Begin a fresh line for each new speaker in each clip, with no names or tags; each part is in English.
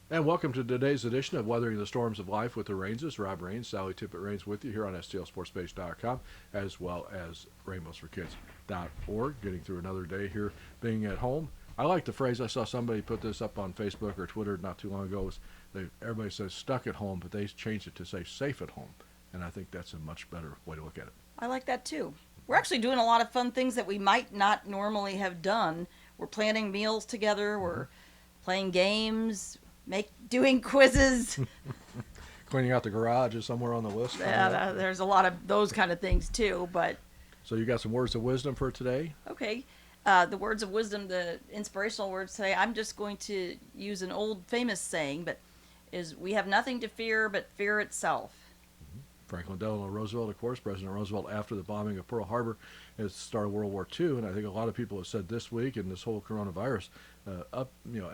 And welcome to today's edition of Weathering the Storms of Life with the Rainses. Rob Rains, Sally Tippett Rains with you here on STLSportsPage.com, as well as RainbowsForKids.org. Getting through another day here, being at home. I like the phrase. I saw somebody put this up on Facebook or Twitter not too long ago. Everybody says stuck at home, but they changed it to say safe at home. And I think that's a much better way to look at it.
I like that too. We're actually doing a lot of fun things that we might not normally have done. We're planning meals together.
Mm-hmm.
We're playing games, doing quizzes.
Cleaning out the garage is somewhere on the list.
There's a lot of those kind of things too. But
So you got some words of wisdom for today?
okay, the words of wisdom, the inspirational words today. I'm just going to use an old famous saying, but is we have nothing to fear but fear itself.
Franklin Delano Roosevelt, of course, President Roosevelt, after the bombing of Pearl Harbor at the start of World War II, and I think a lot of people have said this week in this whole coronavirus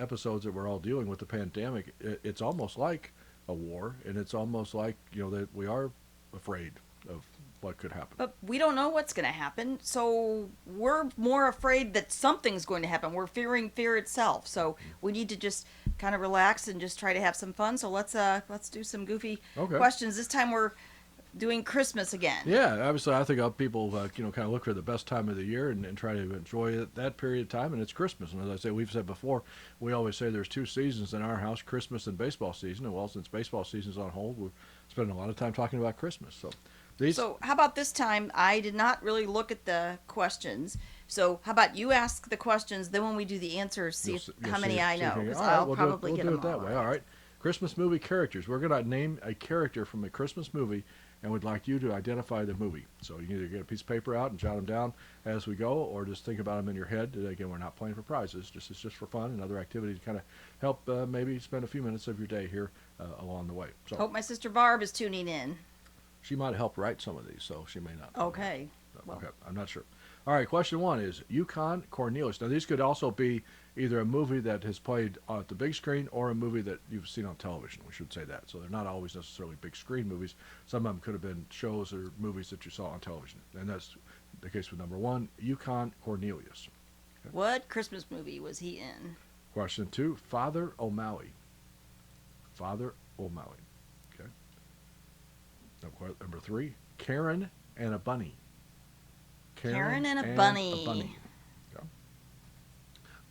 episodes that we're all dealing with the pandemic, it's almost like a war, and it's almost like that we are afraid of what could happen.
But we don't know what's going to happen, so we're more afraid that something's going to happen. We're fearing fear itself. So we need to just kind of relax and just try to have some fun. So let's do some goofy
Okay.
questions. This time we're doing Christmas again.
Yeah, obviously, I think people, kind of look for the best time of the year and try to enjoy that period of time, and it's Christmas. And as I say, we've said before, we always say there's two seasons in our house, Christmas and baseball season. And well, since baseball season's on hold, we're spending a lot of time talking about Christmas.
So how about this time? I did not really look at the questions. So how about you ask the questions, then when we do the answers, see how many I know. Because I'll probably get
we'll
them
do it that
all
way.
right.
All right. Christmas movie characters. We're going to name a character from a Christmas movie, and we'd like you to identify the movie. So you can either get a piece of paper out and jot them down as we go, or just think about them in your head. Again, we're not playing for prizes. It's just for fun, another activity to kind of help maybe spend a few minutes of your day here along the way. So
Hope my sister Barb is tuning in.
she might help write some of these, so she may not.
Okay. Well,
Okay, I'm not sure. All right, question one is Yukon Cornelius. Now, these could also be either a movie that has played at the big screen or a movie that you've seen on television. We should say that. So they're not always necessarily big screen movies. Some of them could have been shows or movies that you saw on television. And that's the case with number one, Yukon Cornelius. Okay.
what Christmas movie was he in?
Question two, Father O'Malley. Father O'Malley. Okay. Number three, Karen and a Bunny.
Karen and a Bunny.
Okay.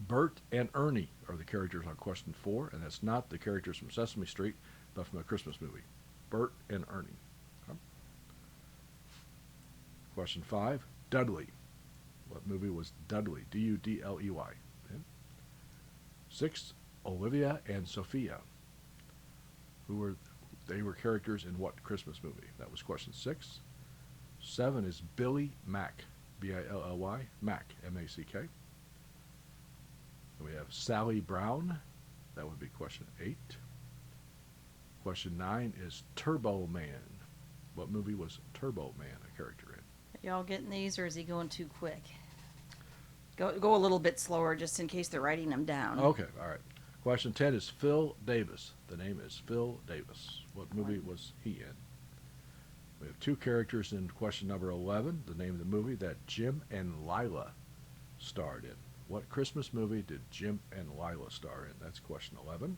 Bert and Ernie are the characters on question four, and that's not the characters from Sesame Street, but from a Christmas movie. Bert and Ernie. Okay. Question five, Dudley. What movie was Dudley? Dudley. Okay. Six, Olivia and Sophia. They were characters in what Christmas movie? That was question six. Seven is Billy Mack. Billy, Mack, M-A-C-K. Then we have Sally Brown. That would be question 8. Question 9 is Turbo Man. What movie was Turbo Man a character in?
Y'all getting these, or is he going too quick? Go a little bit slower, just in case they're writing them down.
Okay, all right. Question 10 is Phil Davis. The name is Phil Davis. What movie was he in? We have two characters in question number 11, the name of the movie that Jim and Lila starred in. What Christmas movie did Jim and Lila star in? That's question 11.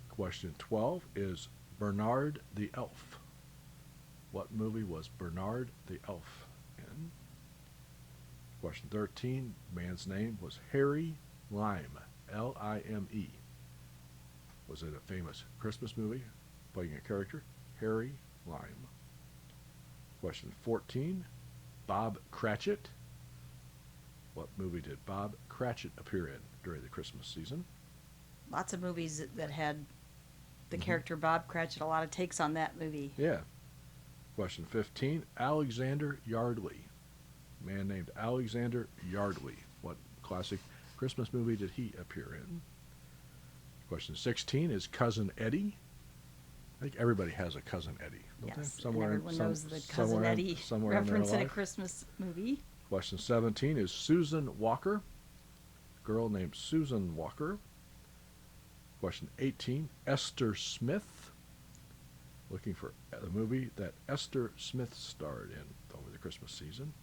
Question 12 is Bernard the Elf. What movie was Bernard the Elf in? Question 13, man's name was Harry Lime, L-I-M-E. Was it a famous Christmas movie playing a character? Harry Lime. Question 14, Bob Cratchit. What movie did Bob Cratchit appear in during the Christmas season?
Lots of movies that had the character Bob Cratchit. A lot of takes on that movie.
Yeah. Question 15, Alexander Yardley. A man named Alexander Yardley. What classic Christmas movie did he appear in? Question 16 is Cousin Eddie. I think everybody has a Cousin Eddie, don't
Yes,
they? Somewhere,
and everyone knows the Cousin
somewhere
Eddie
somewhere
reference
in
in
their
a
life.
Christmas movie.
Question 17 is Susan Walker. Girl named Susan Walker. Question 18, Esther Smith. Looking for the movie that Esther Smith starred in over the Christmas season.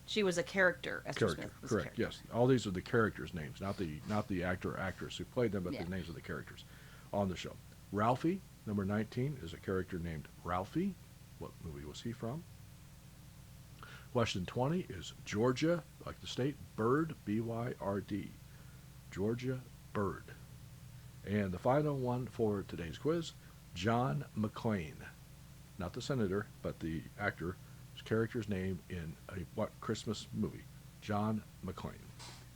She was a character. Esther
Character,
Smith was a
correct?
character.
Yes, all these are the characters' names, not the actor or actress who played them, but
Yeah.
the names of the characters. on the show. Ralphie, number 19, is a character named Ralphie. What movie was he from? Question 20 is Georgia, like the state, Byrd, B-Y-R-D. Georgia Byrd. And the final one for today's quiz, John McClane. Not the senator, but the actor's character's name in a what Christmas movie? John McClane.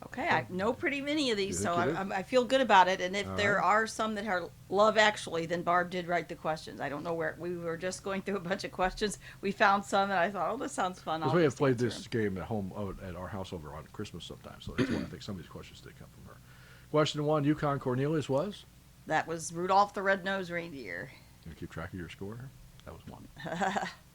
Okay, I know pretty many of these,
You
so
think you
I feel good about it. And if
All
there
right.
are some that are Love Actually, then Barb did write the questions. I don't know where we were just going through a bunch of questions. We found some, and I thought, oh, this sounds fun.
Because
I'll
we have
just
played
answer
this
'em.
game at home at our house over on Christmas sometimes, so that's why I think some of these questions did come from her. Question 1, Yukon Cornelius was?
That was Rudolph the Red-Nosed Reindeer.
You keep track of your score here? That was 1.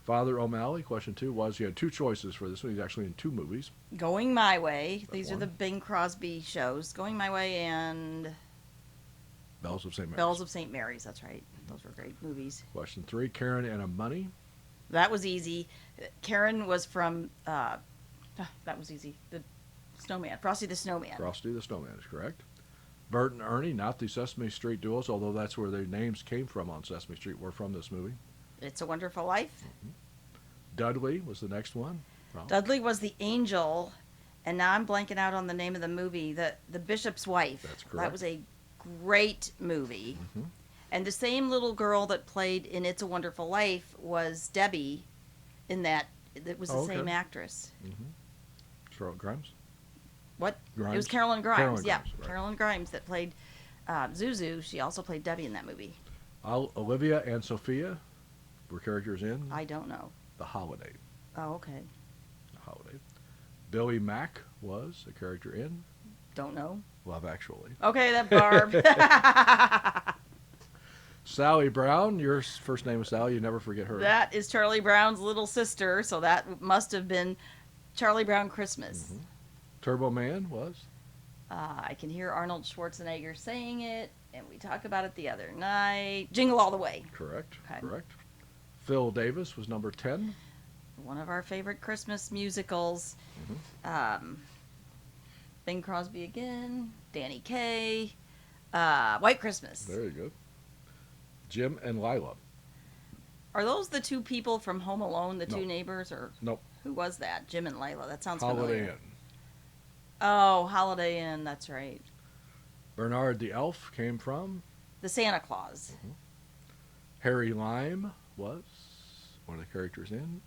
Father O'Malley, question 2 was, you had 2 choices for this one. He's actually in 2 movies.
Going My Way. These are
one.
the Bing Crosby shows. Going My Way and
Bells of St. Mary's.
Bells of St. Mary's. That's right. Those were great movies.
Question 3, Karen and a Money.
That was easy. Karen was from, that was easy. The Snowman. Frosty the Snowman.
Frosty the Snowman is correct. Bert and Ernie, not the Sesame Street duos, although that's where their names came from on Sesame Street, were from this movie.
It's a Wonderful Life.
Dudley was the next one. From.
Dudley was the angel, and now I'm blanking out on the name of the movie. The Bishop's Wife.
That's
That
correct.
was a great movie.
Mhm.
And the same little girl that played in It's a Wonderful Life was Debbie in that. It was the
Oh, okay.
same actress.
Charlotte Grimes?
What?
Grimes?
It was Carolyn Grimes.
Carolyn
Yeah,
Grimes, right.
Carolyn Grimes that played Zuzu. She also played Debbie in that movie.
Olivia and Sophia were characters in
I don't know.
The Holiday.
Oh, okay.
The Holiday. Billy Mack was a character in
Don't know.
Love Actually.
Okay, that Barb.
Sally Brown, your first name is Sally. You never forget her.
That is Charlie Brown's little sister, so that must have been Charlie Brown Christmas.
Turbo Man was.
I can hear Arnold Schwarzenegger saying it, and we talked about it the other night. Jingle All the Way.
Correct.
Okay.
Correct. Phil Davis was number 10.
One of our favorite Christmas musicals. Bing Crosby again. Danny Kaye. White Christmas.
Very good. Jim and Lila.
Are those the 2 people from Home Alone, the
No.
2 neighbors, or
Nope.
who was that? Jim and Lila. That sounds
Holiday
familiar.
Inn.
Oh, Holiday Inn. That's right.
Bernard the Elf came from.
The Santa Claus.
Harry Lime was one of the characters in.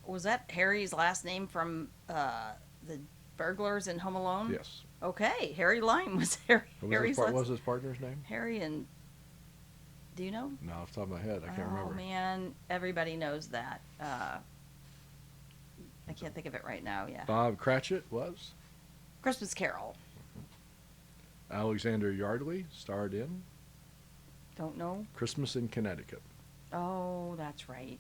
Was that Harry's last name from the burglars in Home Alone?
Yes.
Okay, Harry Lime was Harry.
What was,
Harry's
his,
last.
what was his partner's name?
Harry and. Do you know?
No, off the top of my head, I can't
Oh
remember.
man, everybody knows that. I can't think of it right now. Yeah.
Bob Cratchit was.
Christmas Carol.
Alexander Yardley starred in
Don't know.
Christmas in Connecticut.
Oh, that's right.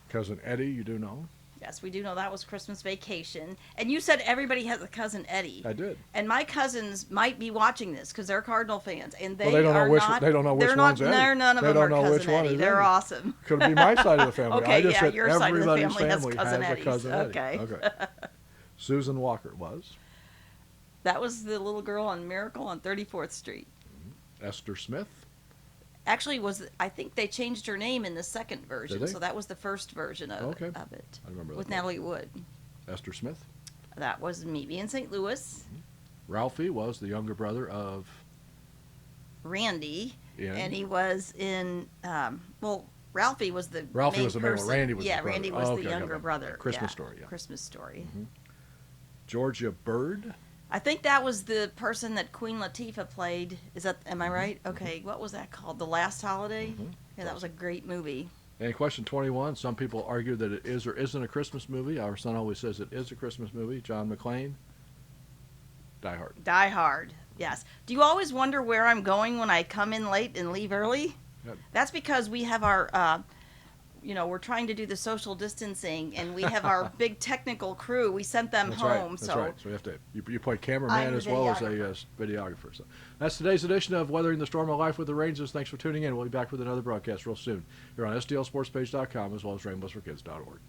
Cousin Eddie, you do know.
Yes, we do know that was Christmas Vacation. And you said everybody has a cousin Eddie.
I did.
And my cousins might be watching this because they're Cardinal fans, and they,
Well, they don't know
are
which-
not.
they don't know which
they're not,
one's Eddie.
They're none of
They
them
don't
are
know which
cousin
one
Eddie.
is
They're
Eddie.
awesome.
Could be my side of the family.
Okay,
I just
yeah,
said
your side of the
everybody's
family has
family
cousin
a
Eddies.
cousin Eddie.
Okay.
Okay. Susan Walker was.
That was the little girl on Miracle on 34th Street.
Esther Smith.
Actually, I think they changed her name in the second version,
Did they?
so that was the first version of,
Okay.
of it.
I remember that
With
one.
Natalie Wood.
Esther Smith.
That was Meet Me in St. Louis.
Ralphie was the younger brother of
Randy,
Ian.
and he was in. Ralphie was the
Ralphie
main
was the main one.
person.
Randy was the
yeah,
brother.
Randy was
Oh,
the
okay, I got
younger
that.
brother.
Christmas
Yeah,
Story, yeah.
Christmas Story.
Georgia Bird.
I think that was the person that Queen Latifah played. Is that? Am
Mm-hmm.
I right? Okay. What was that called? The Last Holiday. Yeah, that was a great movie.
And question 21, some people argue that it is or isn't a Christmas movie. Our son always says it is a Christmas movie. John McClane. Die Hard.
Die Hard. Yes. Do you always wonder where I'm going when I come in late and leave early?
Yep.
That's because we have our, we're trying to do the social distancing, and we have our big technical crew. We sent them
That's
home,
right. That's
so
right. So you have to you play cameraman
I'm the
as well as a videographer. So that's today's edition of Weathering the Storm of Life with the Rangers. Thanks for tuning in. We'll be back with another broadcast real soon here on STLSportsPage.com as well as RainbowsForKids.org.